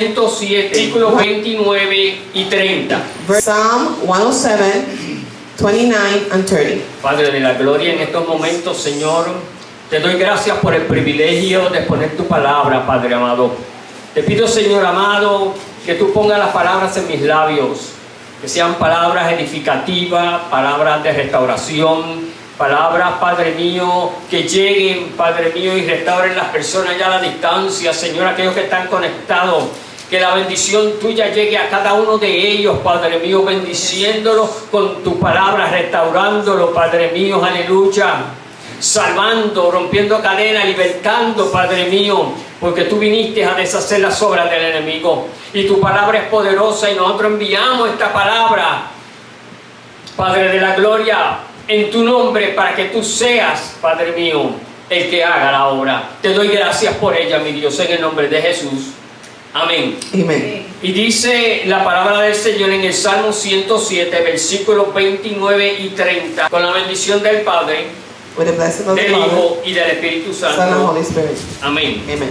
107, versículos 29 y 30. Psalm 107, 29 and 30. Padre de la gloria, en estos momentos, Señor, te doy gracias por el privilegio de exponer tu palabra, Padre amado. Te pido, Señor amado, que tú pongas las palabras en mis labios, que sean palabras edificativas, palabras de restauración, palabras, Padre mío, que lleguen, Padre mío, y restauren las personas ya a la distancia, Señor, aquellos que están conectados. Que la bendición tuya llegue a cada uno de ellos, Padre mío, bendiciéndolos con tu palabra, restaurándolo, Padre mío, aleluya. Salvando, rompiendo cadenas, libertando, Padre mío, porque tú viniste a deshacer las obras del enemigo. Y tu palabra es poderosa y nosotros enviamos esta palabra, Padre de la gloria, en tu nombre, para que tú seas, Padre mío, el que haga la obra. Te doy gracias por ella, mi Dios, en el nombre de Jesús. Amén. Amen. Y dice la palabra del Señor en el Salmo 107, versículos 29 y 30, con la bendición del Padre, With the blessing of the del Father, Hijo y del Espíritu Son and Santo. Holy Spirit. Amén. Amen.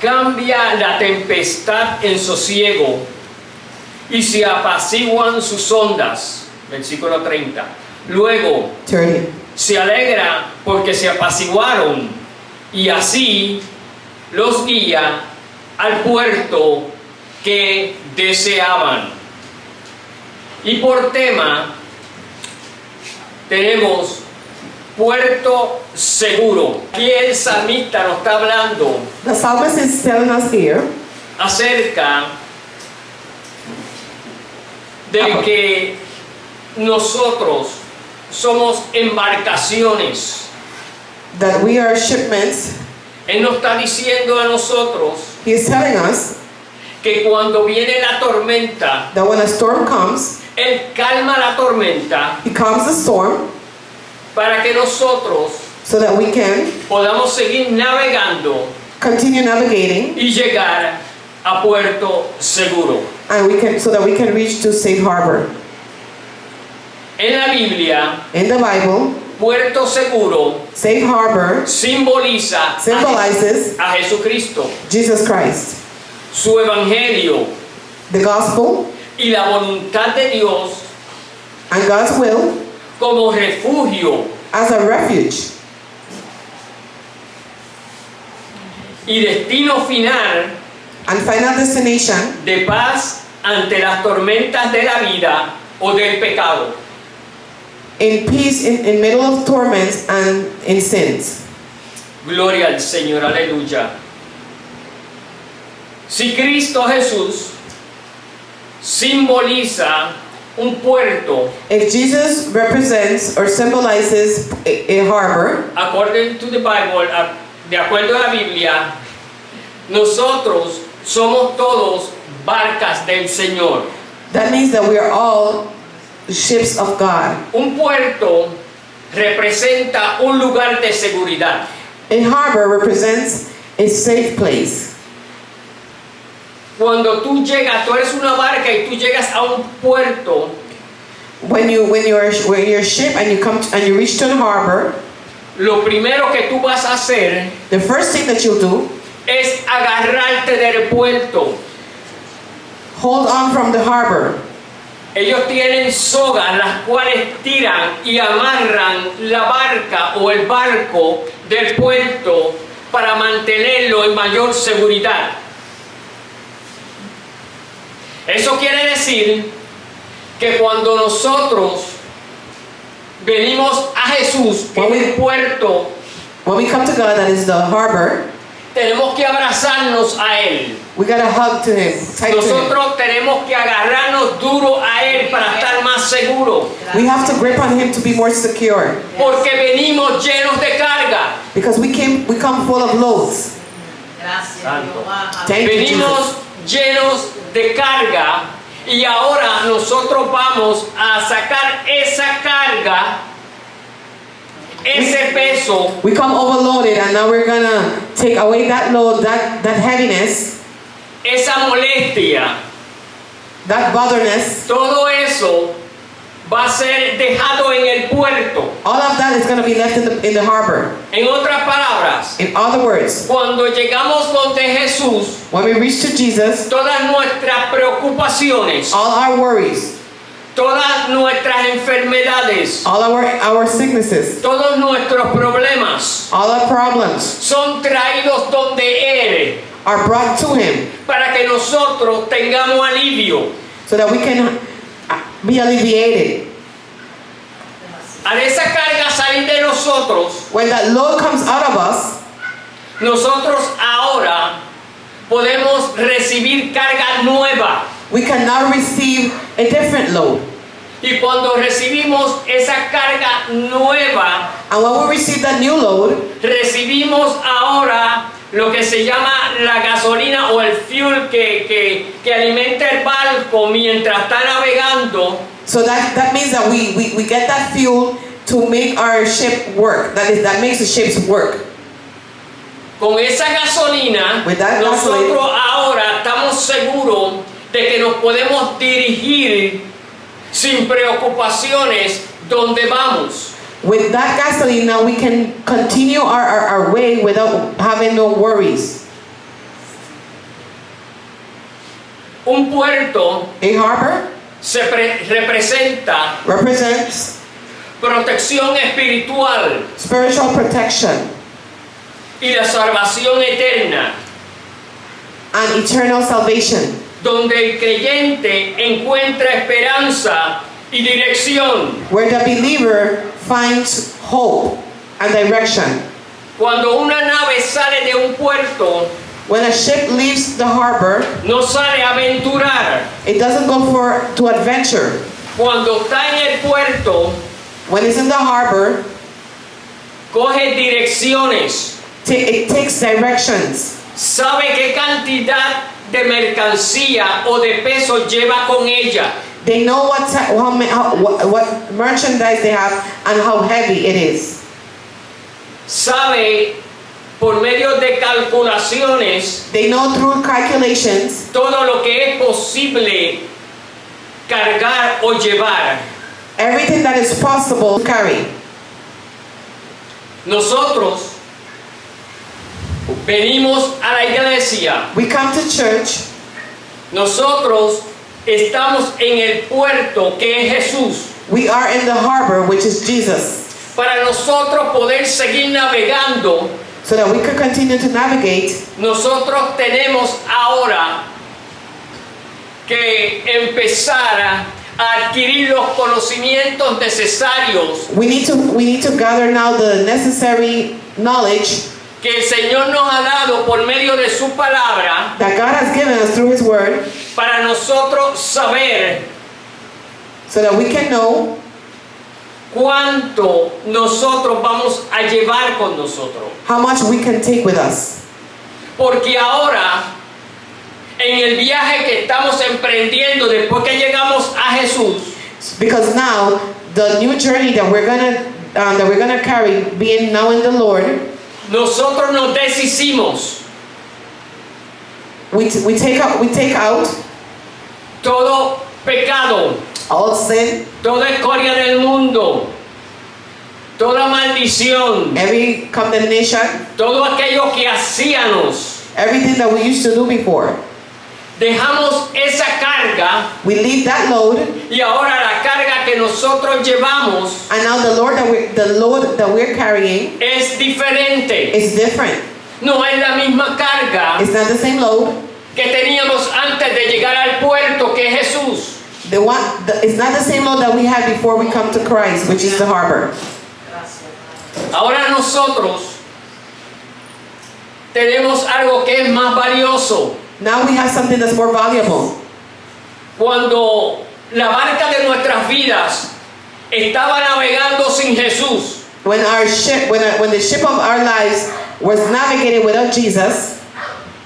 Cambia la tempestad en sosiego y se apaciguan sus ondas. Versículo 30. Luego 30. se alegra porque se apaciguaron y así los guía al puerto que deseaban. Y por tema tenemos puerto seguro. Aquí el salmista nos está hablando The psalmist is telling us here acerca de que nosotros somos embarcaciones. that we are shipments. Él nos está diciendo a nosotros He is telling us que cuando viene la tormenta, that when a storm comes, Él calma la tormenta He calms the storm para que nosotros so that we can podamos seguir navegando continue navigating y llegar a puerto seguro. and so that we can reach to safe harbor. En la Biblia, In the Bible, puerto seguro safe harbor simboliza symbolizes a Jesucristo, Jesus Christ, su evangelio the gospel y la voluntad de Dios and God's will como refugio as a refuge y destino final and final destination de paz ante las tormentas de la vida o del pecado. in peace in middle of torments and in sins. Gloria al Señor, aleluya. Si Cristo Jesús simboliza un puerto, If Jesus represents or symbolizes a harbor, according to the Bible, de acuerdo a la Biblia, nosotros somos todos barcas del Señor. that means that we are all ships of God. Un puerto representa un lugar de seguridad. A harbor represents a safe place. Cuando tú llegas, tú eres una barca y tú llegas a un puerto, When you're a ship and you reach to the harbor, lo primero que tú vas a hacer the first thing that you'll do, es agarrarte del puerto. hold on from the harbor. Ellos tienen sogas las cuales tiran y amarran la barca o el barco del puerto para mantenerlo en mayor seguridad. Eso quiere decir que cuando nosotros venimos a Jesús, que es el puerto, When we come to God, that is the harbor, tenemos que abrazarnos a Él. we gotta hug to Him, tight to Him. Nosotros tenemos que agarrarnos duro a Él para estar más seguros. We have to grip on Him to be more secure, Porque venimos llenos de carga. because we come full of loads. Gracias, Santo. Jehová. Thank you, Venimos llenos de carga y ahora nosotros vamos a sacar esa carga, ese peso, We come overloaded, and now we're gonna take away that load, that heaviness, esa molestia, that botherness. todo eso va a ser dejado en el puerto. All of that is going to be left in the harbor. En otras palabras, In other words, cuando llegamos donde Jesús, when we reach to Jesus, todas nuestras preocupaciones, all our worries, todas nuestras enfermedades, all our sicknesses, todos nuestros problemas all our problems son traídos donde Él, are brought to Him para que nosotros tengamos alivio. so that we can be alleviated. Al esa carga salir de nosotros, When that load comes out of us, nosotros ahora podemos recibir carga nueva. we can now receive a different load. Y cuando recibimos esa carga nueva, And when we receive that new load, recibimos ahora lo que se llama la gasolina o el fuel que alimenta el barco mientras está navegando. so that means that we get that fuel to make our ship work. That makes the ships work. Con esa gasolina, With that nosotros gasoline, ahora estamos seguros de que nos podemos dirigir sin preocupaciones donde vamos. With that gasoline, now we can continue our way without having no worries. Un puerto A harbor representa represents protección espiritual spiritual protection y la salvación eterna, and eternal salvation, donde el creyente encuentra esperanza y dirección. where the believer finds hope and direction. Cuando una nave sale de un puerto, When a ship leaves the harbor, no sale a aventurar. it doesn't go to adventure. Cuando está en el puerto, When it's in the harbor, coge direcciones, it takes directions. sabe qué cantidad de mercancía o de peso lleva con ella. They know what merchandise they have and how heavy it is. Sabe por medio de calculaciones They know through calculations todo lo que es posible cargar o llevar. everything that is possible to carry. Nosotros venimos a la iglesia, We come to church. nosotros estamos en el puerto que es Jesús. We are in the harbor, which is Jesus, Para nosotros poder seguir navegando, so that we could continue to navigate. nosotros tenemos ahora que empezar a adquirir los conocimientos necesarios We need to gather now the necessary knowledge que el Señor nos ha dado por medio de su palabra that God has given us through His Word, para nosotros saber so that we can know cuánto nosotros vamos a llevar con nosotros. how much we can take with us. Porque ahora, en el viaje que estamos emprendiendo después que llegamos a Jesús, Because now the new journey that we're gonna carry, being now in the Lord, nosotros nos deshicimos we take out todo pecado, all sin, toda escoria del mundo, toda maldición, every condemnation, todo aquello que hacíamos. everything that we used to do before. Dejamos esa carga We leave that load, y ahora la carga que nosotros llevamos and now the load that we're carrying es diferente. is different. No es la misma carga It's not the same load. que teníamos antes de llegar al puerto que es Jesús. It's not the same load that we had before we come to Christ, which is the harbor. Ahora nosotros tenemos algo que es más valioso. Now we have something that's more valuable. Cuando la barca de nuestras vidas estaba navegando sin Jesús, When the ship of our lives was navigating without Jesus,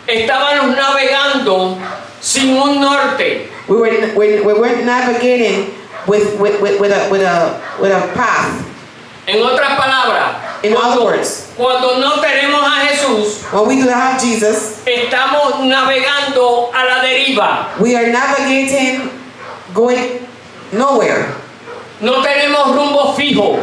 estábamos navegando sin un norte. we weren't navigating with a path. En otras palabras, In other words, cuando no tenemos a Jesús, when we do have Jesus, estamos navegando a la deriva. we are navigating, going nowhere. No tenemos rumbo fijo.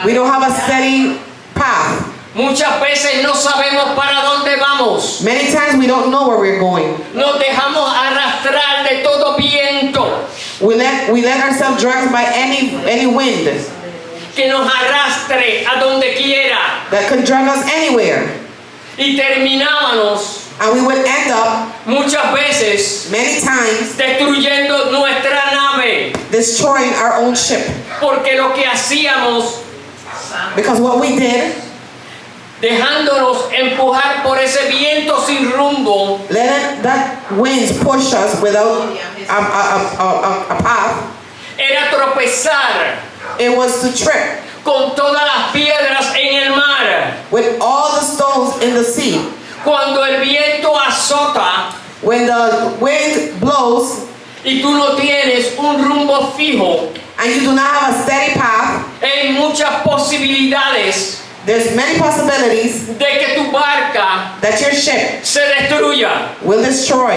We don't have a steady path. Muchas veces no sabemos para dónde vamos. Many times we don't know where we're going. Nos dejamos arrastrar de todo viento We let ourselves dragged by any wind que nos arrastre a donde quiera. that could drag us anywhere. Y terminábamos And we would end up muchas veces many times destruyendo nuestra nave. destroying our own ship. Porque lo que hacíamos, Because what we did, dejándonos empujar por ese viento sin rumbo, letting that wind push us without a path, era tropezar it was to trip con todas las piedras en el mar. with all the stones in the sea. Cuando el viento azota When the wind blows y tú no tienes un rumbo fijo, and you do not have a steady path, hay muchas posibilidades there's many possibilities de que tu barca that your ship se destruya. will destroy.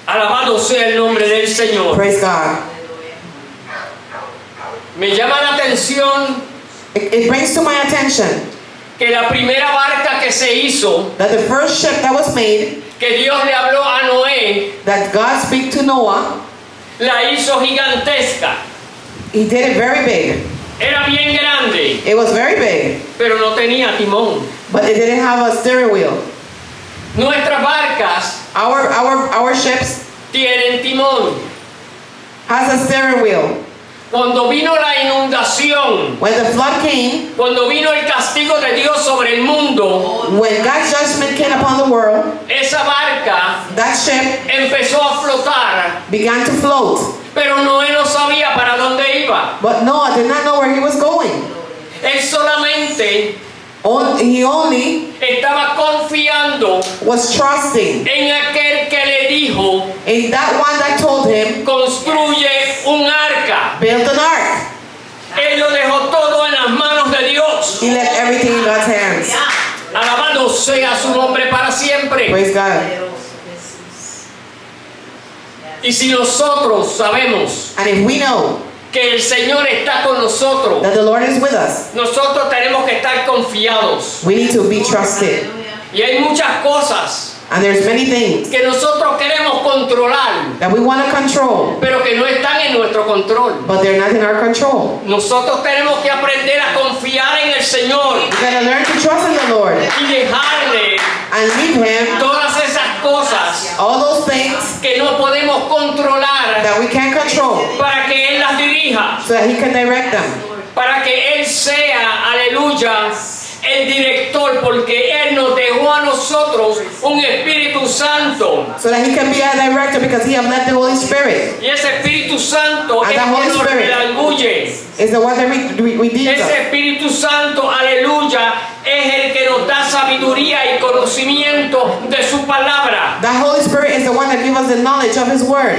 Alabado sea el nombre del Señor. Praise God. Me llama la atención It brings to my attention que la primera barca que se hizo, that the first ship that was made, que Dios le habló a Noé, that God speak to Noah, la hizo gigantesca. he did it very big. Era bien grande, It was very big, pero no tenía timón. but it didn't have a steering wheel. Nuestras barcas Our ships tienen timón. has a steering wheel. Cuando vino la inundación, When the flood came, cuando vino el castigo de Dios sobre el mundo, when God's judgment came upon the world, esa barca that ship empezó a flotar, began to float. pero Noé no sabía para dónde iba. But Noah did not know where he was going. Él solamente He only estaba confiando was trusting en aquel que le dijo, in that one that told him, construye un arca. build an ark. Él lo dejó todo en las manos de Dios. He left everything in God's hands. Alabado sea su nombre para siempre. Praise God. Y si nosotros sabemos And if we know que el Señor está con nosotros, that the Lord is with us, nosotros tenemos que estar confiados. we need to be trusted. Y hay muchas cosas And there's many things que nosotros queremos controlar, that we want to control, pero que no están en nuestro control. but they're not in our control. Nosotros tenemos que aprender a confiar en el Señor We gotta learn to trust in the Lord y dejarle and leave Him todas esas cosas all those things que no podemos controlar that we can't control para que Él las dirija, so that He can direct them. para que Él sea, aleluya, el director, porque Él nos dejó a nosotros un Espíritu Santo. So that He can be our director because He has left the Holy Spirit. Y ese Espíritu Santo And es the el Holy que nos Spirit redarguye. Is the one that redeems Ese us. Espíritu Santo, aleluya, es el que nos da sabiduría y conocimiento de su palabra. The Holy Spirit is the one that gives us the knowledge of His Word.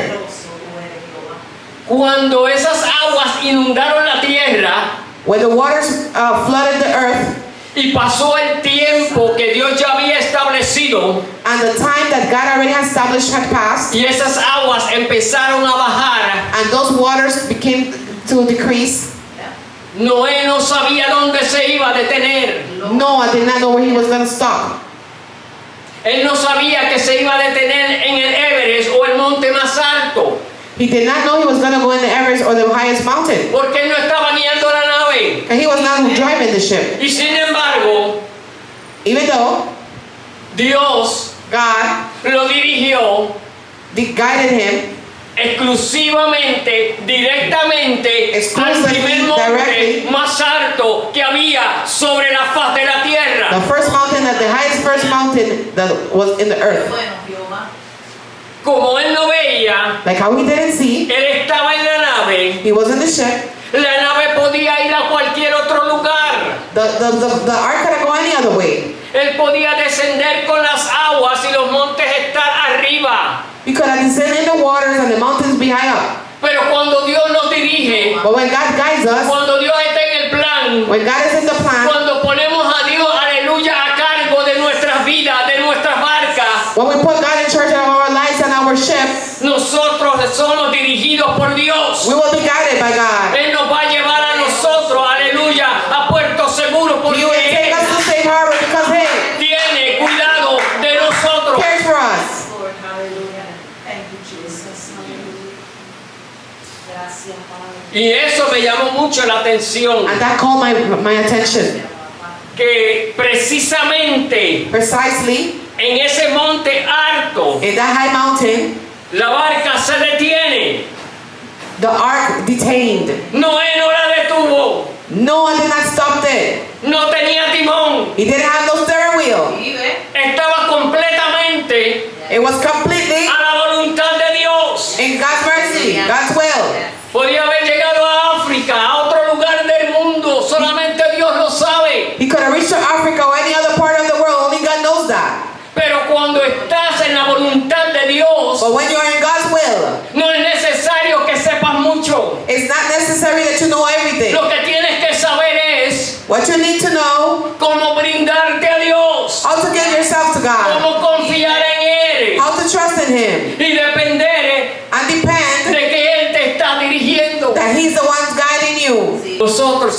Cuando esas aguas inundaron la tierra When the waters flooded the earth, y pasó el tiempo que Dios ya había establecido and the time that God already had established had passed, y esas aguas empezaron a bajar, and those waters began to decrease, Noé no sabía dónde se iba a detener. Noah did not know where he was going to stop. Él no sabía que se iba a detener en el Everest o el monte más alto, He did not know he was going to go in the Everest or the highest mountain. porque él no estaba guiando la nave. And he was not driving the ship. Y sin embargo, Even though Dios God lo dirigió guided him exclusivamente, directamente al Exclusively, primer monte directly. más alto que había sobre la faz de la the tierra. first mountain, the highest first mountain that was in the earth. Como él no veía, Like how he didn't see, él estaba en la nave. he was in the ship. La nave podía ir a cualquier otro lugar. The ark could go any other way. Él podía descender con las aguas y los montes estar arriba. You could have descended in the waters and the mountains be high up. Pero cuando Dios nos dirige, But when God guides us, cuando Dios está en el plan, when God is in the plan, cuando ponemos a Dios, aleluya, a cargo de nuestras vidas, de nuestras barcas, when we put God in charge of our lives and our ship, nosotros somos dirigidos dirigidos por Dios. We will be guided by God. Él nos va a llevar a nosotros, aleluya, a puerto seguro porque He will take Él us to safe harbor because He tiene cuidado de nosotros. cares for us. Lord, hallelujah. Thank you, Jesus. Hallelujah. Gracias, Padre. Y eso me llamó mucho la atención, And that called my attention. que precisamente Precisely en ese monte alto in that high mountain, la barca se detiene. the ark detained. Noé no la detuvo, Noah did not stop it. no tenía timón, He didn't have no steering wheel. estaba completamente It was completely a la voluntad de Dios. in God's mercy, God's will. Podía haber llegado a África, a otro lugar del mundo, solamente Dios lo sabe. He could have reached to Africa or any other part of the world. Only God knows that. Pero cuando estás en la voluntad de Dios, But when you're in God's will, no es necesario que sepas mucho. it's not necessary that you know everything. Lo que tienes que saber es What you need to know, cómo brindarte a Dios, how to give yourself to God, cómo confiar en Él how to trust in Him, y depender and depend de que Él te está dirigiendo. that He's the one guiding you. Nosotros,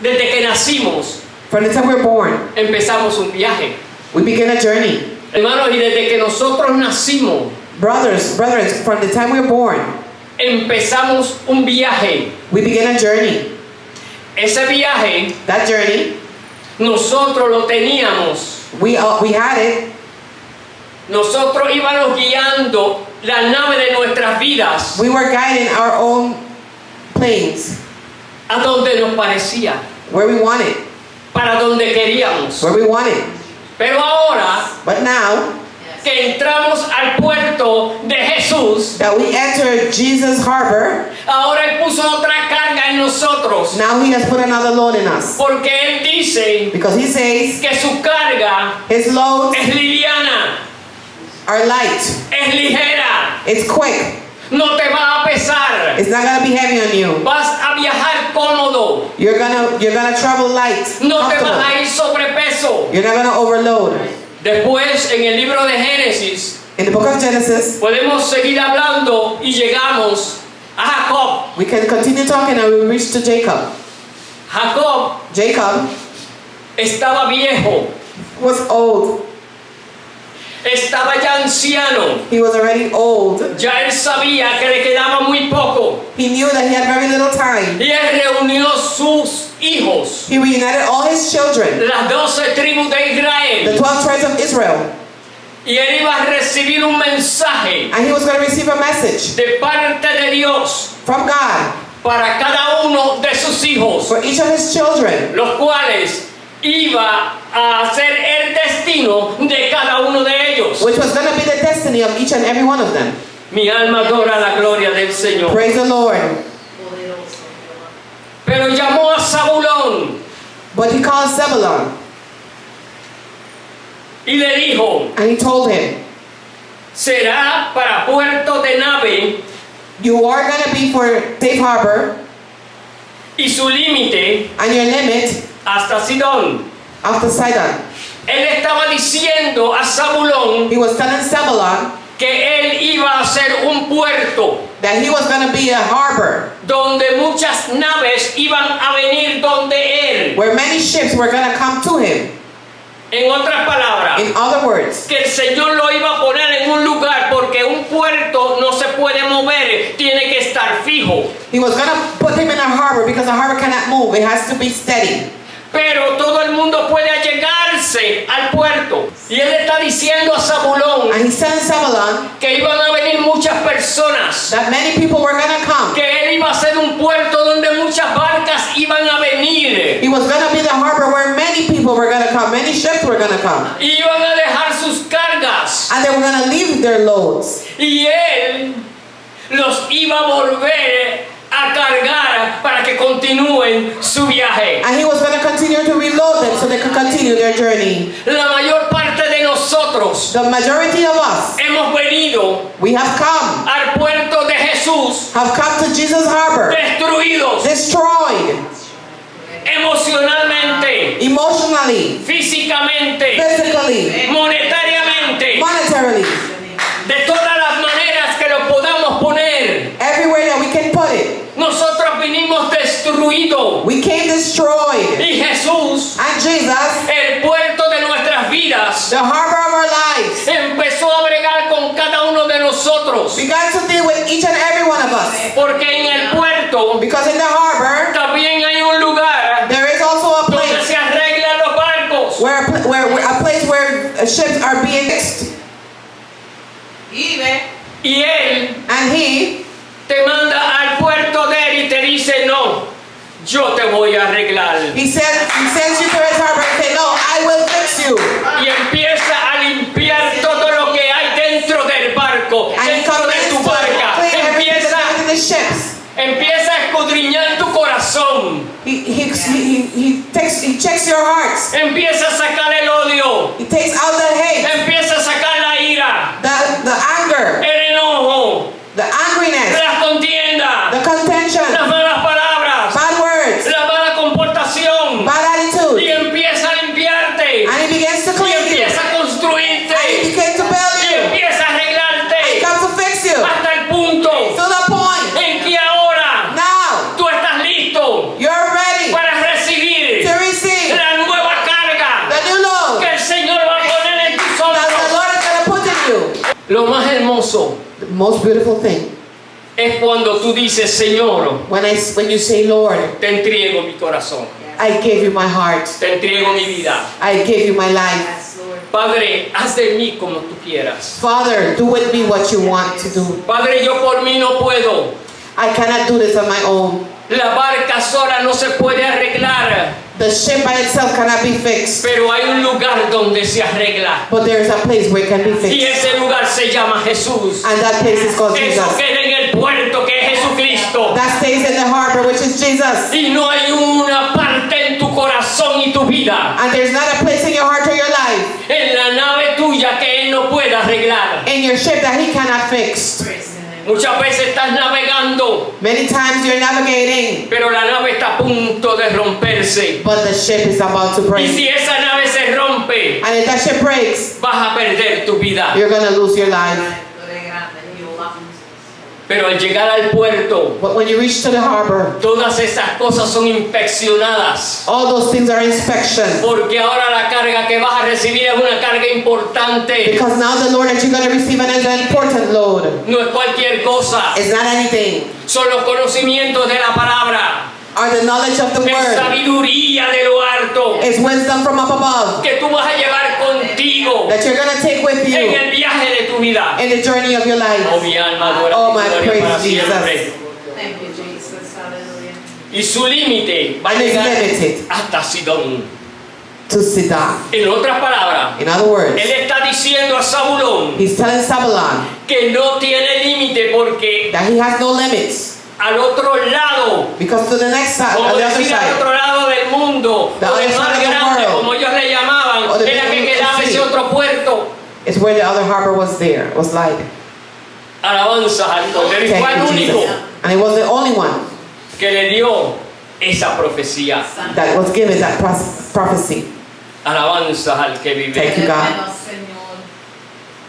desde que nacimos, From the time we're born, empezamos un viaje. we begin a journey. Hermanos, y desde que nosotros nacimos, Brothers, from the time we're born, empezamos un viaje. we begin a journey. Ese viaje, That journey, nosotros lo teníamos. we had it. Nosotros íbamos guiando la nave de nuestras vidas We were guiding our own planes a donde nos parecía, where we wanted, para donde queríamos. where we wanted. Pero ahora But now que entramos al puerto de Jesús, that we enter Jesus Harbor, ahora Él puso otra carga en nosotros. now He has put another load in us. Porque Él dice Because He says que su carga His loads es liviana, are light. es ligera, It's quick. no te va a pesar. It's not gonna be heavy on you. Vas a viajar cómodo, You're gonna travel light, no te vas comfortable. a ir sobrepeso. You're not gonna overload. Después, en el libro de Génesis, In the book of Genesis, podemos seguir hablando y llegamos a Jacob. we can continue talking and we reach to Jacob. Jacob Jacob estaba viejo, was old. estaba ya anciano. He was already old. Ya él sabía que le quedaba muy poco. He knew that he had very little time. Y él reunió sus hijos, He reunited all his children, las 12 tribus de the Israel. 12 tribes of Israel, Y él iba a recibir un mensaje and he was going to receive a message de parte de Dios from God para cada uno de sus hijos, for each of his children, los cuales iba a ser el destino de cada uno de ellos. which was going to be the destiny of each and every one of them. Mi alma adora la gloria del Señor. Praise the Lord. Poderoso, Jehová. Pero llamó a Zabulón But he called Zebulun, y le dijo: and he told him, será para puerto de nave you are going to be for safe harbor, y su límite and your limit hasta Sidón. after Sidon. Él estaba diciendo a Zabulón He was telling Zebulun que él iba a ser un puerto that he was going to be a harbor donde muchas naves iban a venir donde él. where many ships were going to come to him. En otras palabras, In other words, que el Señor lo iba a poner en un lugar porque un puerto no se puede mover, tiene que estar fijo. he was going to put him in a harbor because a harbor cannot move. It has to be steady. Pero todo el mundo puede allegarse al puerto. Y él está diciendo a Zabulón And he's telling Zebulun que iban a venir muchas personas, that many people were going to come. que él iba a ser un puerto donde muchas barcas iban a venir, He was going to be the harbor where many people were going to come. Many ships were going to come. y iban a dejar sus cargas, And they were going to leave their loads. y él los iba a volver a cargar para que continúen su viaje. And he was going to continue to reload them so they could continue their journey. La mayor parte de nosotros The majority of us, hemos venido we have come puerto de Jesús to Jesus Harbor, destruidos destroyed emocionalmente, emotionally, físicamente, physically, monetariamente, monetarily, de todas las maneras que lo podamos poner. destruido. We came destroyed. Y Jesús, And Jesus, el puerto de nuestras vidas, the harbor of our lives, empezó a bregar con cada uno de nosotros. began to deal with each and every one of us. Porque en el puerto Because in the harbor, también hay un lugar there is also a donde place se arreglan los barcos. where a place where ships are being fixed. Vive. Y Él And He te manda al puerto de Él y te dice, no, yo te voy a arreglar. He sends you to His harbor and say, no, I will fix you. Y empieza a limpiar todo lo que hay dentro del barco, And He dentro de commences tu to barca. clean everything Empieza, that's in the ships. empieza a escudriñar tu corazón. He checks your hearts. Empieza a sacar el odio. He takes out the hate, Empieza a sacar la ira, the anger, el enojo, the angriness, las contiendas, the contention, las malas palabras, bad words, la mala comportación. bad Y attitude. empieza a limpiarte. And He begins to Y clean you. empieza a construirte. And He begins to build Y you. empieza a He arreglarte comes to fix you. hasta el punto To the point. en que ahora Now, tú estás listo you're ready para recibir to receive la nueva carga the new load que el Señor va a poner en tus that the hombros. Lord is going to put in you. Lo más hermoso The most beautiful thing, es cuando tú dices, Señor, when you say, Lord, te entrego mi corazón, I gave you my heart. te entrego mi vida. I gave you my life. Yes, Lord. Padre, haz de mí como tú quieras. Father, do with me what you want to do. Padre, yo por mí no puedo. I cannot do this on my own. La barca sola no se puede arreglar, The ship by itself cannot be fixed. pero hay un lugar donde se arregla. But there is a place where it can be Y fixed. ese lugar se llama Jesús. And that place is called Eso Jesus. queda en el puerto que es Jesucristo. That stays in the harbor, which is Jesus. Y no hay una parte en tu corazón y tu vida, And there's not a place in your heart or your life, en la nave tuya, que Él no pueda arreglar. in your ship, that He cannot fix. Praise the name. Muchas veces estás navegando, Many times you're navigating, pero la nave está a punto de romperse. but the ship is about to Y break. si esa nave se rompe, And if that ship breaks, vas a perder tu vida. you're going to lose your life. Tú eres grande, Jehová. Pero al llegar al puerto, But when you reach to the harbor, todas esas cosas son inspeccionadas. all those things are inspection. Porque ahora la carga que vas a recibir es una carga importante. Because now the Lord that you're going to receive is an important load. No es cualquier cosa. It's not anything. Son los conocimientos de la palabra. Or the knowledge of the Es word. sabiduría de lo alto. It's wisdom from up above Que tú vas a llevar contigo that you're going to take with en you el viaje de tu vida. in the journey of your Oh, life. mi alma adora Oh, tu my gloria praise para Jesus. siempre. Thank you, Jesus. Hallelujah. Y su límite va a And it's llegar limited hasta Sidón. to Sidon. En otras palabras, In other words, él está diciendo a Zabulón He's telling Zabulon que no tiene límite, porque that he has no limits. al otro lado, Because to the next side, como on the other decir al side, otro lado del mundo, The o other del side mar of the grande, world, como ellos le llamaban, or the era que middle quedaba sea. ese otro puerto. is where the other harbor was there, was like. Alabanzas al Cordero, y Thank fue el you, único Jesus. And he was the only one que le dio esa profecía. that was given that prophecy. Alabanzas al que vive. Thank you, God. Hermano, Señor.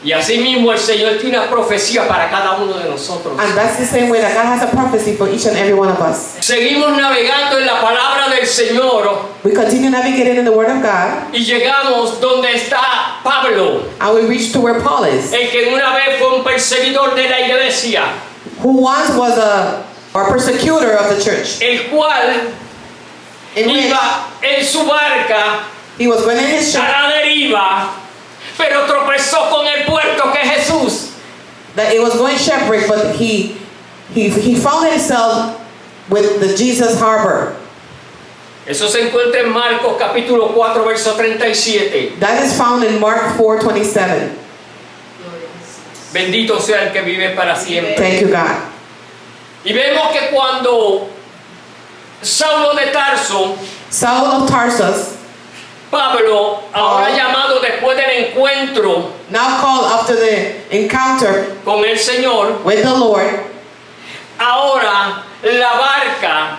Y así mismo el Señor tiene una profecía para cada uno de nosotros. And that's the same way that God has a prophecy for each and every one of us. Seguimos navegando en la palabra del Señor We continue navigating in the Word of God, y llegamos donde está Pablo, and we reach to where Paul is, el que una vez fue un perseguidor de la iglesia, who once was a persecutor of the church, el cual in which iba en su barca he was going in his a ship, la deriva, pero tropezó con el puerto que es Jesús. that it was going shipwreck, but he found himself with the Jesus harbor. Eso se encuentra en Marcos capítulo 4 verso 37. That is found in Mark 4:27. Gloria a Jesús. Bendito sea el que vive para siempre. Thank you, God. Y vemos que cuando Saulo de Tarso, Saul of Tarsus, Pablo, ahora Oh. llamado después del encuentro now called after the encounter con el Señor, with the Lord, ahora la barca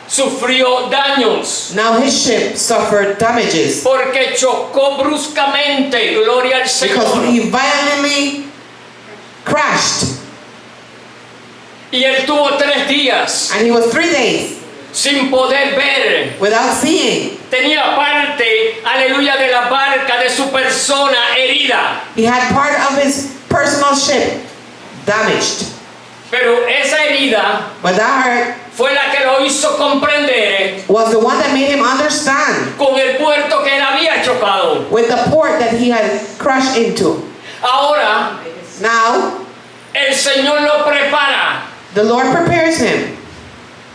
sufrió daños now his ship suffered damages porque chocó bruscamente, gloria al because Señor, he violently crashed, y él tuvo 3 días and he was 3 days sin poder ver. without seeing. Tenía parte, aleluya, de la barca de su persona herida. He had part of his personal ship damaged. Pero esa herida But that hurt fue la que lo hizo comprender was the one that made him understand con el puerto que él había chocado. with the port that he had crashed into. Ahora Now, el Señor lo prepara the Lord prepares him,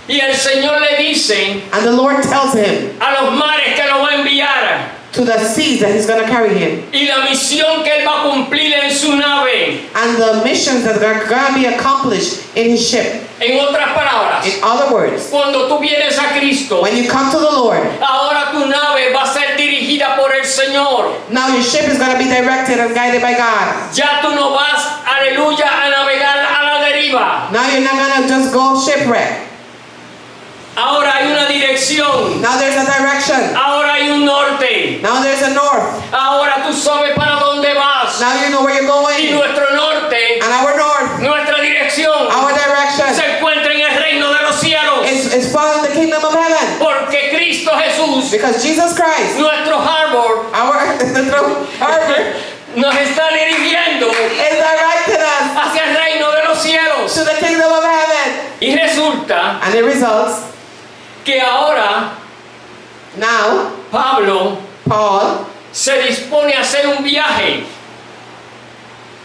y el Señor le dice and the Lord tells him a los mares que lo va a enviar to the seas that he's going to carry him, y la misión que él va a cumplir en su nave. and the missions that are going to be accomplished in his ship. En otras palabras, In other words, cuando tú vienes a Cristo, when you come to the Lord, ahora tu nave va a ser dirigida por el Señor. now your ship is going to be directed and guided by God. Ya tú no vas, aleluya, a navegar a la deriva. Now you're not going to just go shipwreck. Ahora hay una dirección. Now there's a direction. Ahora hay un norte. Now there's a north. Ahora tú sabes para dónde vas. Now you know where you're Y going. nuestro norte, And our north, nuestra dirección, our direction, se encuentra en el reino de los cielos. is found in the kingdom of heaven. Porque Cristo Jesús, Because Jesus Christ, nuestro harbor, our harbor, nos está dirigiendo is directed us hacia el reino de los cielos. to the kingdom of heaven. Y resulta And it results, que ahora now, Pablo Paul, se dispone a hacer un viaje.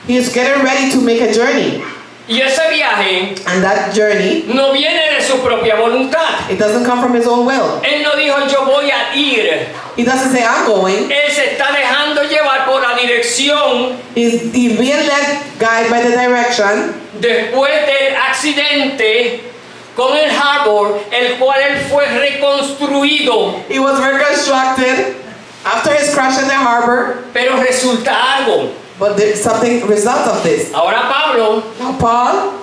he is getting ready to make a journey. Y ese viaje And that journey, no viene de su propia voluntad. it doesn't come from his own will. Él no dijo yo voy a ir. He doesn't say, I'm going. Él se está dejando llevar por la dirección He's being led, guided by the direction después del accidente con el harbor, el cual él fue reconstruido. he was reconstructed after his crash in the harbor. Pero resulta algo. But there's something result of this. Ahora Pablo Now Paul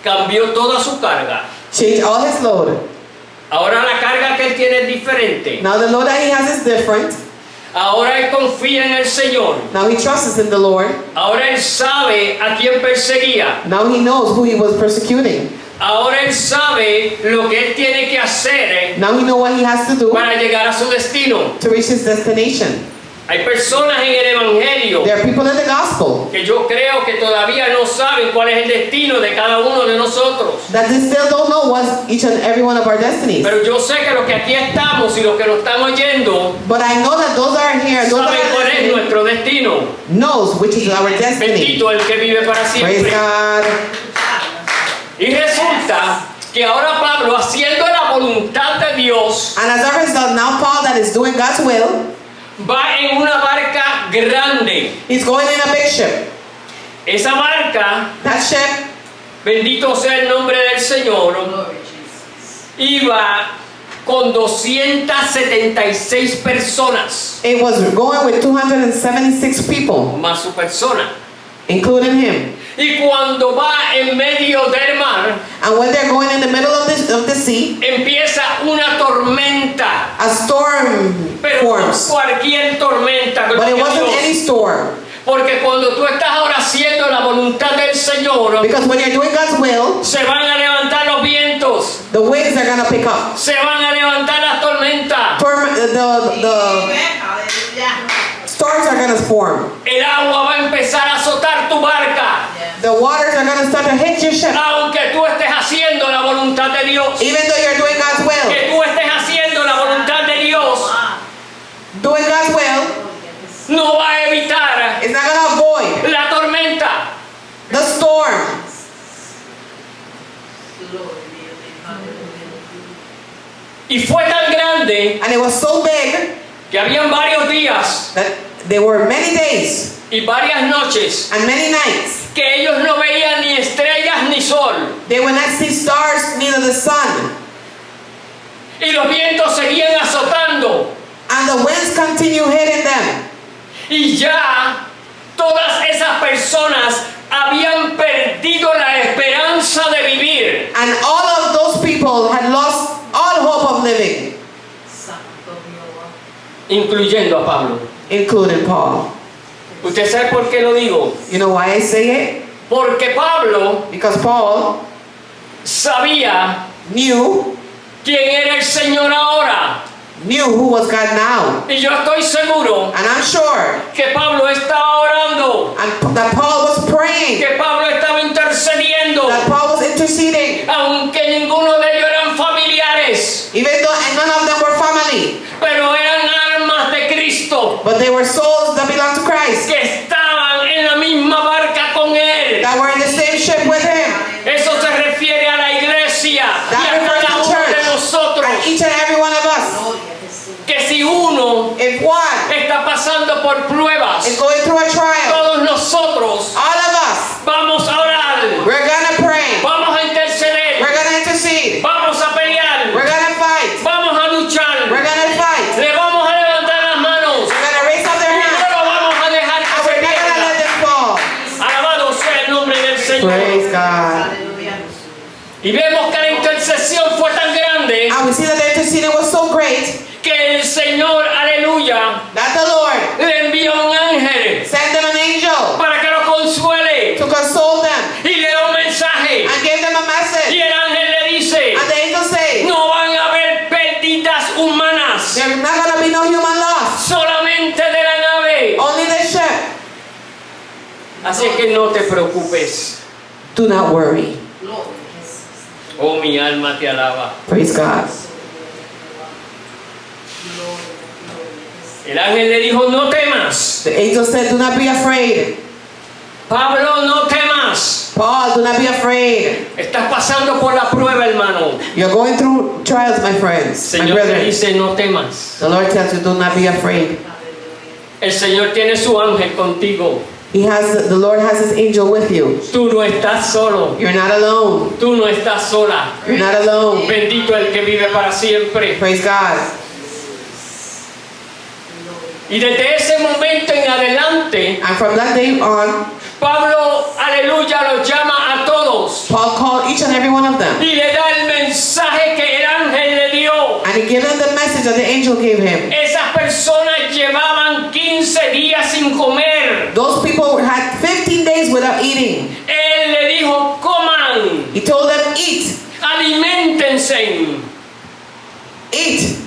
cambió toda su carga. changed all his load. Ahora la carga que él tiene es diferente. Now the load that he has is different. Ahora él confía en el Señor. Now he trusts in the Lord. Ahora él sabe a quién perseguía. Now he knows who he was persecuting. Ahora él sabe lo que él tiene que hacer Now he knows what he has to do para llegar a su destino. to reach his destination. Hay personas en el Evangelio There are people in the gospel que yo creo que todavía no saben cuál es el destino de cada uno de nosotros. that they still don't know what's each and every one of our destinies. Pero yo sé que los que aquí estamos y los que nos están oyendo But I know that those are here, those saben are cuál es listening, nuestro destino. knows which is our destiny. Bendito el que vive para Praise siempre. God. Y resulta que ahora Pablo, haciendo la voluntad de Dios, And as a result, now Paul that is doing God's will, va en una barca grande. he's going in a big ship. Esa barca, That ship, bendito sea el nombre del Señor, Glory, Jesus. iba con 276 personas, it was going with 276 people, más su persona. including him. Y cuando va en medio del mar, And when they're going in the middle of the sea, empieza una tormenta. a storm Pero no forms. cualquier tormenta, But gloria it a wasn't Dios. any storm. Porque cuando tú estás ahora haciendo la voluntad del Señor, Because when you're doing God's will, se van a levantar los vientos, the winds are going to pick up. se van a levantar las tormentas, The Amen. Hallelujah. storms are going to form. el agua va a empezar a azotar tu barca, Yes. The waters are going to start to hit your ship. aunque tú estés haciendo la voluntad de Dios, Even though you're doing God's will. que tú estés haciendo la voluntad de Dios, Doing God's will, Yes. no va a evitar it's not going to avoid la tormenta. the storm. Glory be to thee. Hallelujah. Y fue tan grande And it was so big que habían varios días that there were many days y varias noches and many nights. que ellos no veían ni estrellas ni sol. They would not see stars, neither the sun. Y los vientos seguían azotando. And the winds continue hitting them. Y ya todas esas personas habían perdido la esperanza de vivir. And all of those people had lost all hope of living, Santo Dios. Incluyendo a Pablo. including Paul. ¿Usted sabe por qué lo digo? You know why I say it? Porque Pablo Because Paul sabía knew quién era el Señor ahora. knew who was God now. Y yo estoy seguro And I'm sure que Pablo estaba orando, that Paul was praying, que Pablo estaba intercediendo, that Paul was interceding, aunque ninguno de ellos eran familiares, even though none of them were family, pero eran almas de Cristo but they were souls that belonged to Christ, que estaban en la misma barca con él. that were in the same ship with him. Eso se refiere a la iglesia y That a refers cada to uno de church nosotros, and each and every one of us. Gloria a Jesús. que si uno If one está pasando por pruebas, is going through a trial, todos nosotros all of us, vamos a orar, we're gonna pray, vamos a interceder, we're gonna intercede, vamos a pelear, we're gonna fight, vamos a luchar, we're gonna fight, le vamos a levantar las manos we're gonna raise up their y no hands, lo vamos a dejar and que se we're not gonna let pierda. them fall. Alabado sea el nombre del Señor. Praise God. Aleluya. Y vemos que la intercesión fue tan grande And we see that the interceding was so great que el Señor, aleluya, that the Lord le envió un ángel sent them an angel para que lo consuele to console them y le da un mensaje. and gave them a Y message. el ángel le dice, And the angel said, no van a haber pérdidas humanas, there's not gonna be no human loss, solamente de la nave. only the ship. Así que no te preocupes. Do not worry. Gloria a Jesús. Oh, mi alma te alaba. Praise God. El ángel le dijo, no temas. The angel said, do not be afraid. Pablo, no temas. Paul, do not be afraid. Estás pasando por la prueba, hermano. You're going through trials, my friends, my Señor te brethren. dice, no temas. The Lord tells you, do not be afraid. El Señor tiene su ángel contigo. The Lord has His angel with you. Tú no estás solo. You're not alone. Tú no estás sola. You're not alone. Bendito el que vive para siempre. Praise God. Y desde ese momento en adelante, And from that day on, Pablo, aleluya, los llama a todos Paul called each and every one of them. y le da el mensaje que el ángel le dio. And he gave them the message that the angel gave him. Esas personas llevaban 15 días sin comer. Those people had 15 days without eating. Él le dijo, coman, He told them, eat, aliméntense. eat.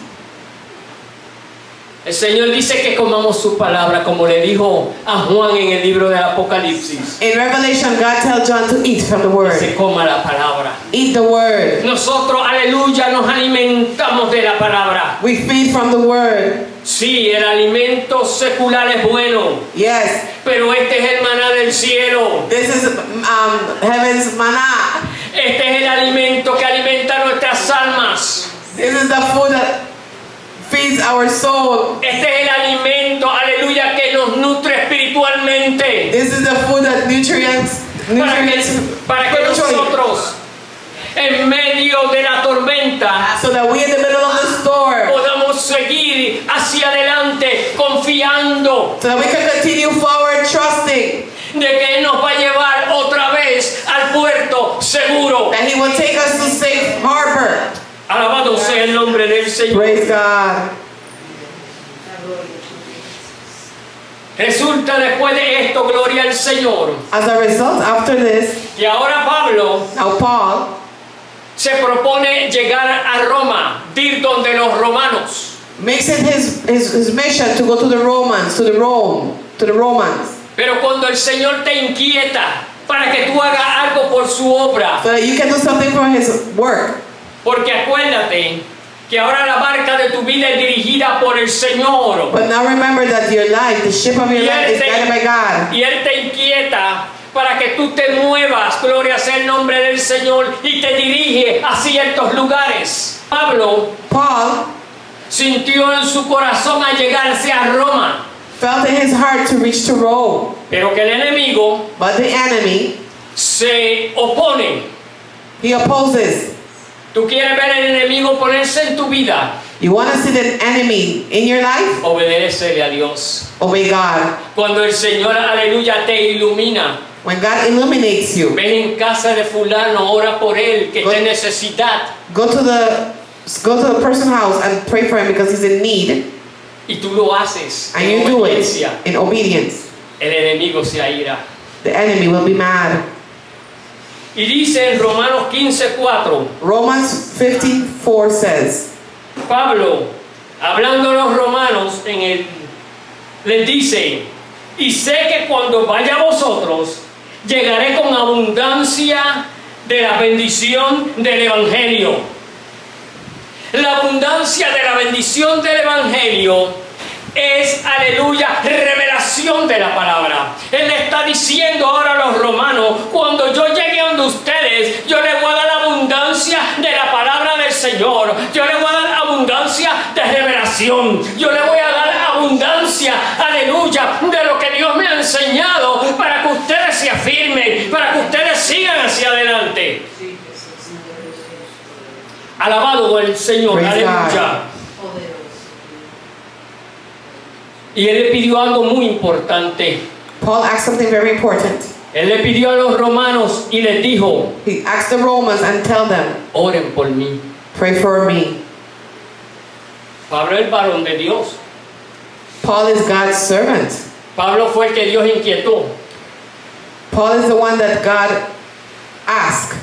El Señor dice que comamos su palabra, como le dijo a Juan en el libro del Apocalipsis. In Revelation, God tells John to eat from the Se word. coma la palabra. Eat the word. Nosotros, aleluya, nos alimentamos de la palabra. We feed from the word. Sí, el alimento secular es bueno, Yes, pero este es el maná del cielo. this is heaven's manna. Este es el alimento que alimenta nuestras almas. This is the food that feeds our soul. Este es el alimento, aleluya, que nos nutre espiritualmente. This is the food that nutrients Para que spiritually. nosotros, en medio de la tormenta, So that we in the middle of the storm, podamos seguir hacia adelante confiando so that we can continue forward trusting de que Él nos va a llevar otra vez al puerto seguro. that He will take us to safe harbor. Alabado sea el nombre del Señor. Praise God. Resulta después de esto, gloria al Señor, As a result, after this, que ahora Pablo now Paul se propone llegar a Roma, ir donde los romanos. makes it his mission to go to the Romans, to the Romans, Pero cuando el Señor te inquieta para que tú hagas algo por su obra, so that you can do something for His work. porque acuérdate que ahora la barca de tu vida es dirigida por el Señor. But now remember that your life, the ship of your life, is guided by God. Y Él te inquieta para que tú te muevas, gloria sea el nombre del Señor, y te dirige a ciertos lugares. Pablo Paul sintió en su corazón a llegarse a Roma, felt in his heart to reach to Rome, pero que el enemigo but the enemy, se opone. he opposes. ¿Tú quieres ver el enemigo ponerse en tu vida? You want to see the enemy in your life? Obedécele a Dios. Obey God. Cuando el Señor, aleluya, te ilumina, When God illuminates you, ven en casa de fulano, ora por él, que está en necesidad, go to the person's house and pray for him because he's in need, y tú lo haces and en you do it obediencia, in obedience. el enemigo se aira. The enemy will be mad. Y dice en Romanos 15:4, Romans 15:4 says, Pablo, hablando a los romanos, les dice, y sé que cuando vaya a vosotros, llegaré con abundancia de la bendición del Evangelio. La abundancia de la bendición del Evangelio es, aleluya, revelación de la palabra. Él le está diciendo ahora a los romanos, cuando yo llegue a donde ustedes, yo les voy a dar abundancia de la palabra del Señor. Yo les voy a dar abundancia de revelación. Yo les voy a dar abundancia, aleluya, de lo que Dios me ha enseñado para que ustedes se afirmen, para que ustedes sigan hacia adelante. Alabado el Señor, Praise aleluya. Y él le pidió algo muy importante. Paul asked something very important. Él le pidió a los romanos y les dijo, He asked the Romans and tell them, oren por mí. pray for me. Pablo es el varón de Dios. Paul is God's servant. Pablo fue el que Dios inquietó. Paul is the one that God asked.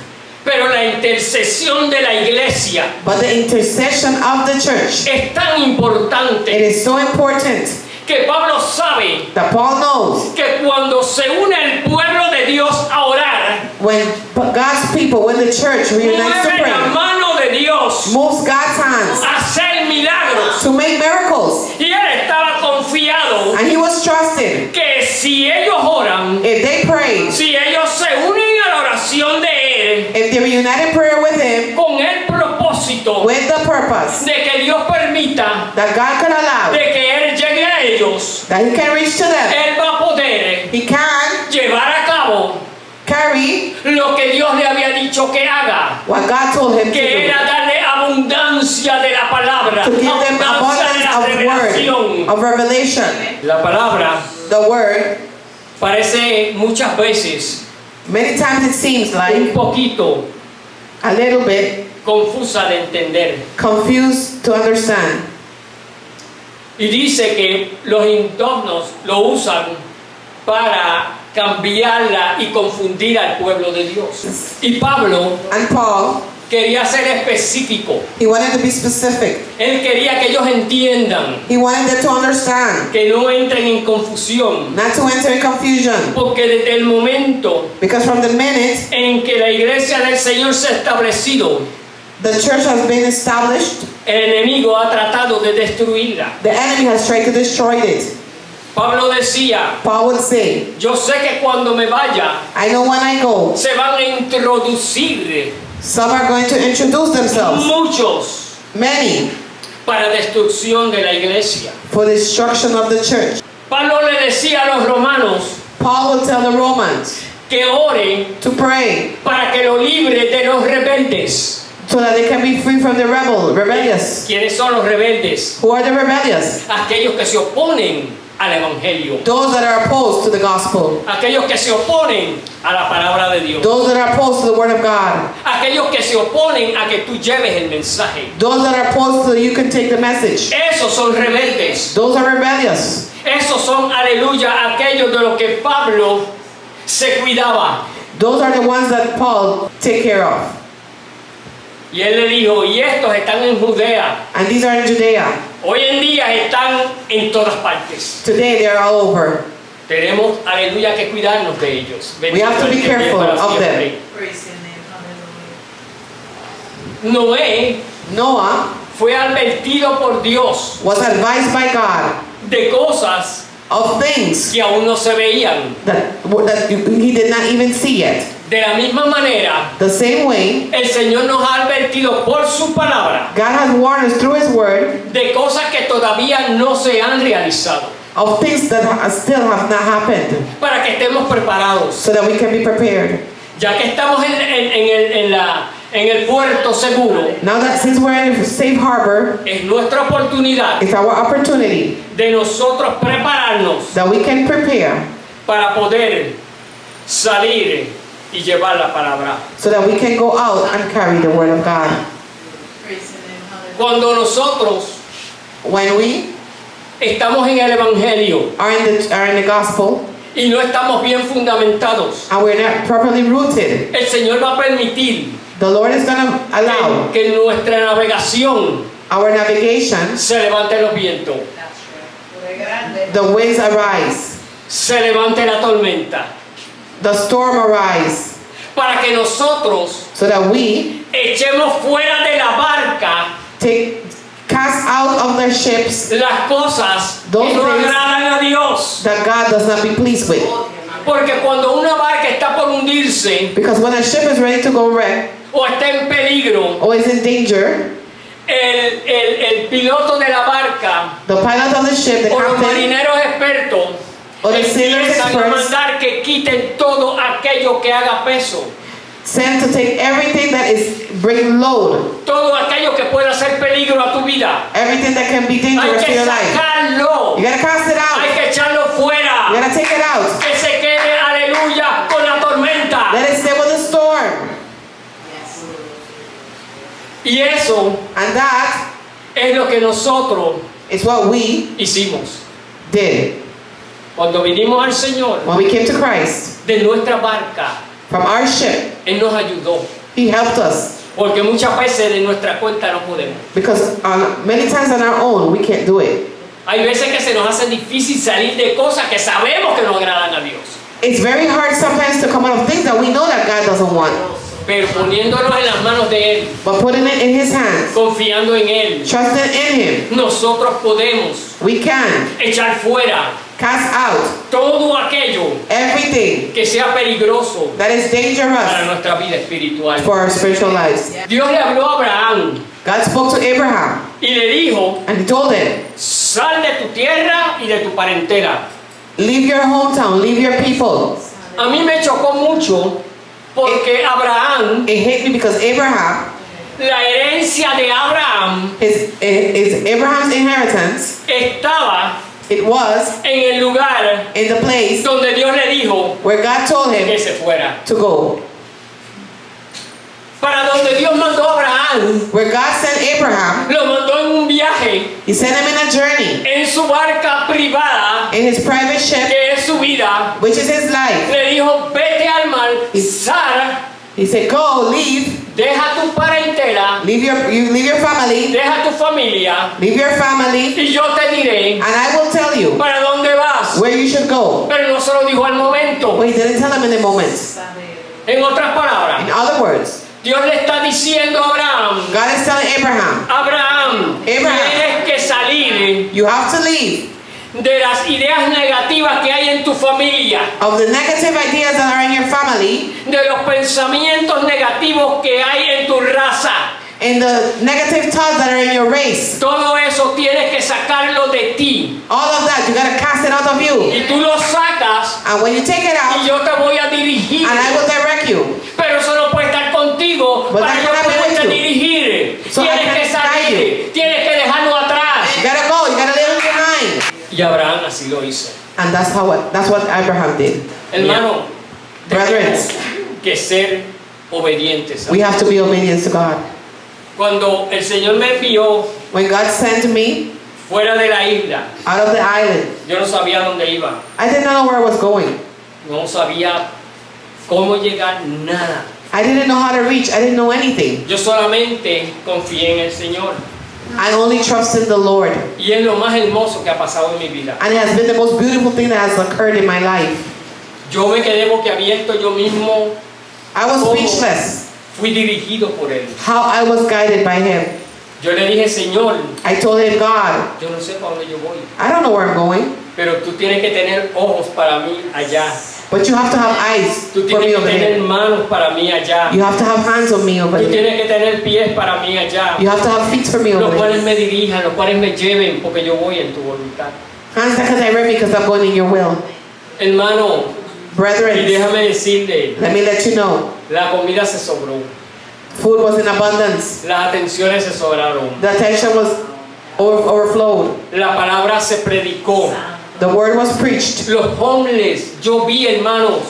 Pero la intercesión de la iglesia But the intercession of the church, es tan it importante is so important que Pablo sabe that Paul knows que cuando se une el pueblo de Dios a orar, when God's people, when the church reunites to mueve la pray, mano de Dios moves God's hands a hacer milagros. to make miracles. Y él estaba confiado And he was trusted. que si ellos oran, If they prayed, si ellos se unen a la oración de él, if they reunited in prayer with him, con el propósito with the purpose de que Dios permita that God can allow, de que él llegue a ellos, that he can reach to them, él va a poder he can llevar a cabo carry lo que Dios le había dicho que haga, what God told him to que do. era darle abundancia de la palabra, To give them abundancia de la abundance of revelación. word, of revelation. La palabra The word, parece muchas veces many times it seems un like poquito a little bit confusa de entender. confused to understand. Y dice que los indognos lo usan para cambiarla y confundir al pueblo de Dios. Y Pablo And Paul, quería ser específico. he wanted to be specific. Él quería que ellos entiendan, He wanted them to understand, que no entren en confusión. not to enter in confusion. Porque desde el momento Because from the minute en que la iglesia del Señor se ha establecido, the church has been established, el enemigo ha tratado de destruirla. the enemy has tried to destroy it. Pablo decía, Paul would say, yo sé que cuando me vaya, I know when I go, se van a introducir some are going to introduce themselves, muchos many, para destrucción de la iglesia. for destruction of the church. Pablo le decía a los romanos Paul will tell the Romans que oren to pray para que lo libre de los rebeldes. so that they can be free from the rebellious. ¿Quiénes son los rebeldes? Who are the rebellious? Aquellos que se oponen al evangelio, Those that are opposed to the gospel. aquellos que se oponen a la palabra de Dios, Those that are opposed to the word of God. aquellos que se oponen a que tú lleves el mensaje. Those that are opposed to you can take the message. Esos son rebeldes. Those are rebellious. Esos son, aleluya, aquellos de los que Pablo se cuidaba. Those are the ones that Paul take care of. Y él le dijo, y estos están en Judea. And these are in Judea. Hoy en día están en todas partes. Today they are all over. Tenemos, aleluya, que cuidarnos de ellos. We have to be Bendito el que vive careful para of them. siempre. Praise your name. Hallelujah. Noé Noah fue advertido por Dios was advised by God de cosas of things que aún no se veían. that he did not even see yet. De la misma manera, The same way, el Señor nos ha advertido por su palabra God has warned us through His Word de cosas que todavía no se han realizado, of things that still have not happened, para que estemos preparados. so that we can be prepared. Ya que estamos en el puerto seguro, Now that since we're in a safe harbor, es nuestra oportunidad it's our opportunity de nosotros prepararnos that we can prepare para poder salir y llevar la palabra. so that we can go out and carry the Word of God. Praise your name. Hallelujah. Cuando nosotros When we estamos en el Evangelio, are in the gospel, y no estamos bien fundamentados, and we're not properly rooted, el Señor va a permitir the Lord is going to allow que en nuestra navegación our navigation, se levanten los vientos, the winds arise, se levante la tormenta, the storm arise, para que nosotros so that we echemos fuera de la barca cast out of their ships las cosas que Those no things- agradan a Dios. that God does not be pleased with. Porque cuando una barca está por hundirse Because when a ship is ready to go wreck o está en peligro, or is in danger, el piloto de la barca the pilot of the ship, the o los captain, marineros expertos or the sailors empiezan a experts mandar que quiten todo aquello que haga peso, sent to take everything that is bring load, todo aquello que pueda ser peligro a tu vida. everything that can be Hay dangerous to que your life. sacarlo, You gotta cast it hay out. que echarlo You fuera, gotta take it out. que se quede, aleluya, con la tormenta. Let it stay with the storm. Y eso And that es lo que nosotros is what we hicimos. did Cuando vinimos al Señor when we came to Christ. de nuestra barca, From our ship, Él nos ayudó. He helped us. Porque muchas veces de nuestra cuenta no podemos. Because many times on our own, we can't do it. Hay veces que se nos hace difícil salir de cosas que sabemos que no agradan a Dios. It's very hard sometimes to come out of things that we know that God doesn't want. Pero poniéndonos en las manos de Él, But putting it in His hands, confiando en Él, trusting in Him, nosotros podemos we can echar fuera cast out todo aquello everything que sea peligroso that is para dangerous nuestra vida espiritual. for our spiritual lives. Dios le habló a Abraham God spoke to Abraham y le dijo: and He told him, sal de tu tierra y de tu parentela. leave your hometown, leave your people. A mí me chocó mucho porque Abraham, It hit me because Abraham, la herencia de Abraham is Abraham's inheritance. estaba It was en el lugar in the place donde Dios le dijo where God told que him se fuera. to go. Para donde Dios mandó a Abraham, Where God sent Abraham, lo mandó en un viaje, He sent him in a journey en su barca privada, in his private ship, que es su vida. which is his life. Le dijo: vete al mar, sal, He said, go, leave, deja tu parentela, leave your family, deja tu familia, leave your family, y yo te diré and I will tell you para dónde vas. where you should go. Pero no se lo dijo al momento. But He didn't tell him in the moment. En otras palabras, In other words, Dios le está diciendo a Abraham: God is telling Abraham, Abraham, Abraham. tienes que salir you have to leave de las ideas negativas que hay en tu familia, of the negative ideas that are in your family de los pensamientos negativos que hay en tu raza. and the negative thoughts that are in your race. Todo eso tienes que sacarlo de ti. All of that, you gotta cast it out of you. Y tú lo sacas And when you take it y out, yo te voy a dirigir. and I will direct you. Pero eso no puede estar contigo But para that yo cannot be poderte with you. dirigir. So I Tienes can que guide salir, tienes que dejarlo atrás. You gotta go, you gotta leave it behind. Y Abraham así lo hizo. And that's what Abraham did. Hermano, Brethren, tenemos que ser obedientes. we have to be obedient to God. Cuando el Señor me envió When God sent me fuera de la isla, out of the island, yo no sabía dónde iba, I did not know where I was going. no sabía cómo llegar, nada. I didn't know how to reach. I didn't know anything. Yo solamente confié en el Señor. I only trusted the Lord. Y es lo más hermoso que ha pasado en mi vida. And it has been the most beautiful thing that has occurred in my life. Yo me quedé boquiabierto, yo mismo I was ¿Cómo? speechless fui dirigido por Él. how I was guided by Him. Yo le dije: Señor, I told Him, God, yo no sé para dónde yo voy, I don't know where I'm going, pero tú tienes que tener ojos para mí allá. but you have to have eyes Tú for me tienes que over tener here. manos para mí allá. You have to have hands on me over Tú here. tienes que tener pies para mí allá. You have to have feet for me Los over cuales here. me dirijan, los cuales me lleven, porque yo voy en tu voluntad. Hands that can direct me because I'm going in your will. Hermano, y Brethren, déjame decirle, let me let you know, la comida se sobró, food was in abundance. las atenciones se sobraron, The attention was overflowed. la palabra se predicó, The word was preached. los homeless, yo vi, hermanos,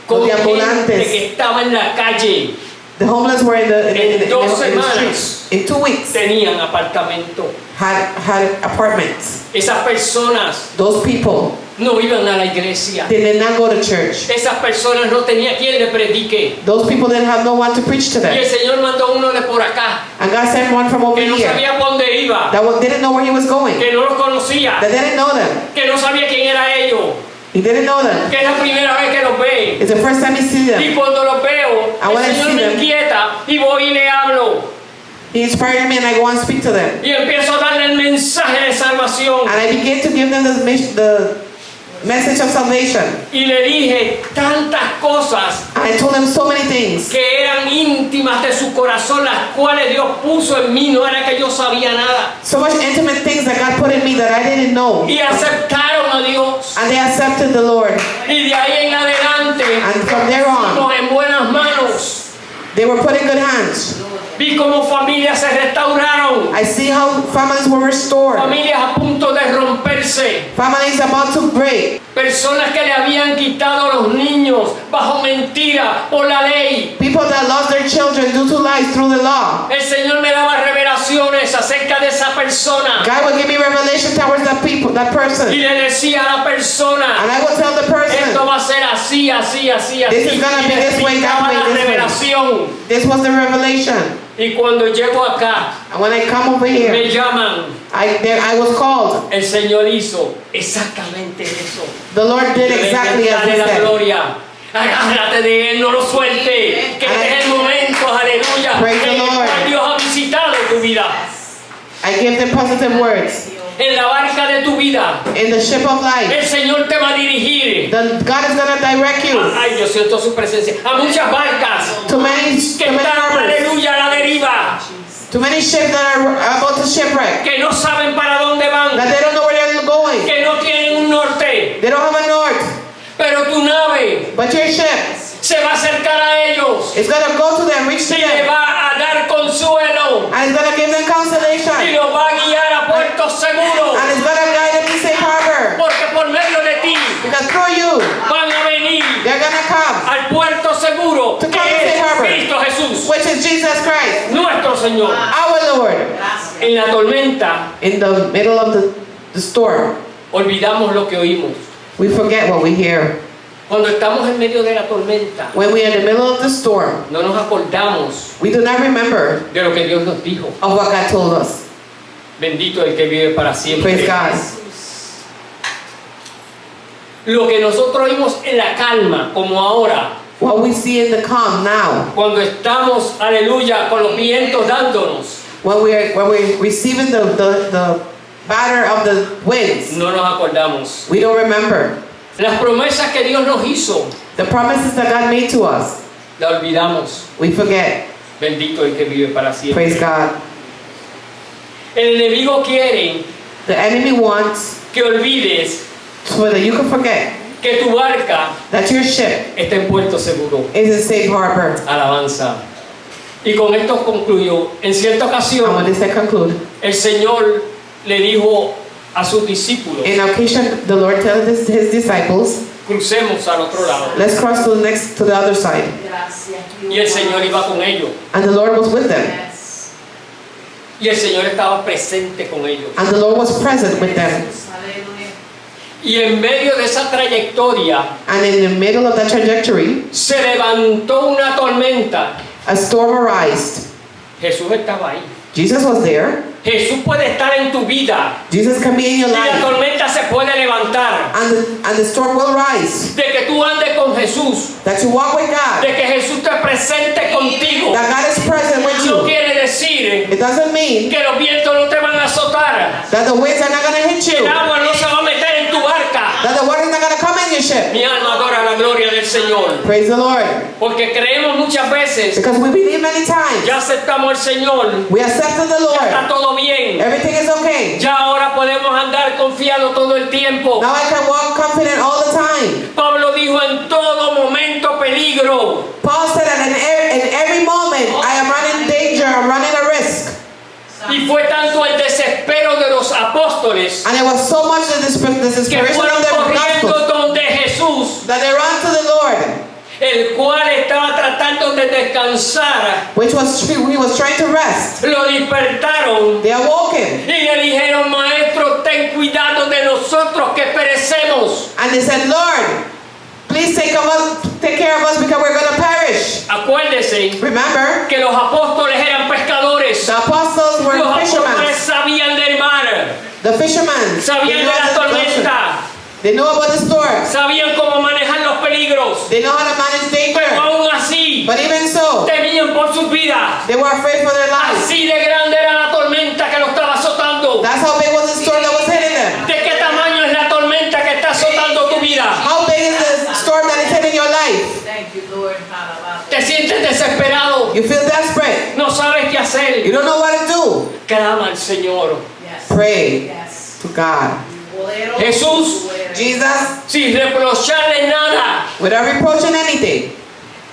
con Los gente ambulantes. que estaba en la calle, The homeless were in the 2 the semanas. streets. In 2 weeks, tenían apartamento. had apartments. Esas personas Those people no iban a la iglesia. They did not go to church. Esas personas no tenían quien le predique. Those people didn't have no one to preach to Y el them. Señor mandó uno de por acá, And God sent one from over que no here sabía por dónde iba, that didn't know where he was going. que no los conocía, That didn't know them. que no sabía quién era ellos, He didn't know them. que es la primera vez que los ve. It's the first time he sees Y them. cuando los veo, I wanna el Señor see me them. inquieta y voy y le hablo. He inspired me and I go and speak to them. Y empiezo a darle el mensaje de salvación. And I began to give them the message of salvation. Y le dije tantas cosas And I told them so many things que eran íntimas de su corazón, las cuales Dios puso en mí. No era que yo sabía nada. so much intimate things that God put in me that I didn't know. Y aceptaron a Dios. And they accepted the Lord. Y de ahí en adelante, And from there on, estamos en buenas manos. they were put in good hands. Vi cómo familias se restauraron. I see how families were restored. Familias a punto de romperse. Families about to break. Personas que le habían quitado a los niños bajo mentira por la ley. People that lost their children due to lies through the law. El Señor me daba revelaciones acerca de esa persona. God would give me revelation towards that Y person. le decía a la persona, And I would tell the esto person, va a ser así, así, así, así. This is gonna Y be le this way, explicaba that way, la this way. revelación. this was the revelation. Y cuando llego acá, And when I come over me here, llaman. I was called. El Señor hizo exactamente eso. The Lord did Yo le exactly as dale He la said. gloria. Agárrate de Él, no lo suelte. Que este es el momento, aleluya. Praise the En el Lord. cual Dios ha visitado tu vida. I give them positive words. En la barca de tu vida, In the ship of life, el Señor te va a dirigir. God is going to direct you Ay, yo siento su presencia. A muchas barcas to many que están, harbors, aleluya, a la deriva. to many ships that are about to shipwreck, Que no saben para dónde van. that they don't know where they're going. Que no tienen un norte. They don't have a north, Pero tu nave but your ship se va a acercar a ellos. is going to go to them, reach to Y le them, va a dar consuelo. and it's going to give them Y consolation, los va a guiar a puertos seguros. and it's going to guide them to safe harbor. Porque por medio de ti Because through you, van a venir they're going to come, al puerto seguro To que come to es safe harbor. Cristo Jesús, which is Jesus Christ, nuestro Señor. our Lord. En la tormenta In the middle of the storm, olvidamos lo que oímos. we forget what we hear. Cuando estamos en medio de la tormenta, When we are in the middle of the storm, no nos acordamos we do not remember de lo que Dios nos dijo. of what God told us. Bendito el que vive para siempre. Praise God. Lo que nosotros oímos en la calma, como ahora, What we see in the calm now, cuando estamos, aleluya, con los vientos dándonos, when we're receiving the batter of the winds, no nos acordamos. we don't remember. Las promesas que Dios nos hizo, The promises that God made to us, las olvidamos. we forget. Bendito el que vive para siempre. Praise God. El enemigo quiere The enemy wants que olvides so that you can forget que tu barca that your ship está en puerto seguro. is in safe harbor. Alabanza. Y con esto concluyó. En cierta And when ocasión, this I conclude, el Señor le dijo a sus discípulos, in occasion, the Lord tells his disciples, crucemos al otro lado. let's cross to the other side. Y el Señor iba con ellos. And the Lord was with them. Yes. Y el Señor estaba presente con ellos. And the Lord was present with them. Hallelujah. Y en medio de esa trayectoria And in the middle of that trajectory, se levantó una tormenta. a storm arose. Jesús estaba ahí. Jesus was there. Jesús puede estar en tu vida Jesus can be in your y la life. tormenta se puede levantar. And the storm will rise. De que tú andes con Jesús, That you walk with God. de que Jesús te presente contigo. That God is present with No you. quiere decir It doesn't mean que los vientos no te van a azotar, that the winds are not going to hit que el you. agua no se va a meter en tu barca. That the water is not going to come in your ship. Mi alma adora la gloria del Señor, Praise the Lord. porque creemos muchas veces, Because we believe many times. ya aceptamos al Señor, We accepted the ya está Lord. todo bien, Everything is okay. ya ahora podemos andar confiados todo el tiempo. Now I can walk confident all the time. Pablo dijo, en todo momento peligro. Paul said that in every moment I am running danger, I'm running a risk. Y fue tanto el desespero de los apóstoles And it was so much the que desperation fueron of the corriendo gospel donde Jesús, that they ran to the Lord, el cual estaba tratando de descansar. which was he was trying to rest. Lo despertaron They awoke him y le dijeron, maestro, ten ten cuidado de nosotros que perecemos. And they said, Lord, please take care of us because we're going to perish. Acuérdese Remember, que los apóstoles eran pescadores. the apostles were Los fishermen. apóstoles sabían del mar, The fishermen. sabían de la tormenta, They know about the storm. sabían cómo manejar los peligros. They know how to manage Pero danger. aún así, But even so, temían por sus vidas. they were afraid for their lives. Así de grande era la tormenta que los estaba azotando. That's how big was the storm that was hitting them. ¿De qué tamaño es la tormenta que está azotando tu vida? How big is the storm that is hitting your life? Thank you, Lord. Hallelujah. Te sientes desesperado, You feel desperate. no sabes qué You hacer. don't know what to do. Clama al Señor. Yes. Pray Yes. to God. Jesús, Jesus, sin reprocharle nada, without reproaching anything,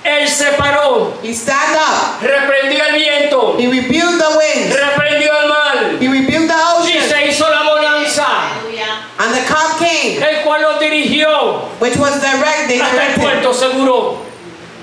Él se paró, he stand up. reprendió el viento, He rebuked the winds. reprendió el mar He rebuked the y ocean. se hizo la bonanza, Hallelujah. And the calm came, el cual los dirigió which was hasta el directed puerto seguro.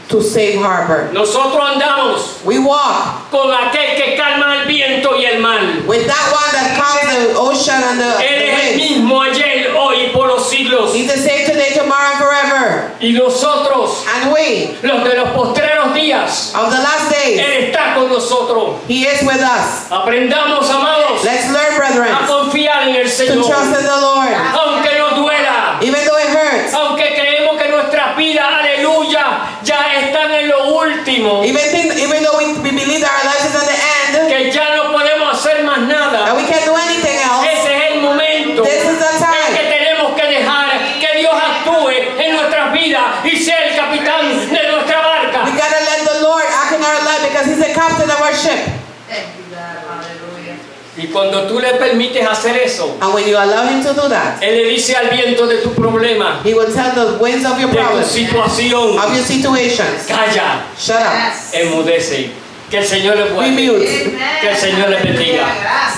to Safe Harbor. Nosotros andamos We walk con aquel que calma el viento y el mar. with that one that calms the ocean and the Él es el winds. mismo ayer, hoy y por los siglos. He's the same today, tomorrow, and forever. Y nosotros, And we, los de los postreros días, of the last days, Él está con nosotros. He is with us. Aprendamos, amados, Let's learn, brethren, a confiar en el to Señor. trust in the Lord. Aunque nos duela, Even though it hurts, aunque creemos que nuestras vidas, aleluya, ya están en lo último, even though we believe that our lives is at the end, que ya no podemos hacer más that nada, we can't do anything else, ese es el momento this is the en time. que tenemos que dejar que Dios actúe en nuestras vidas y sea el capitán de nuestra We barca. gotta let the Lord act in our life because He's the captain of our ship. Thank you, God. Hallelujah. Y cuando tú le permites hacer eso, And when you allow Him to do that, Él le dice al viento de tu problema, He will tell the winds of your de tu problems, situación, of your situations, calla, shut up. Yes. enmudece. Que el Señor le We guarde. mute. Que el Señor le bendiga. Gracias.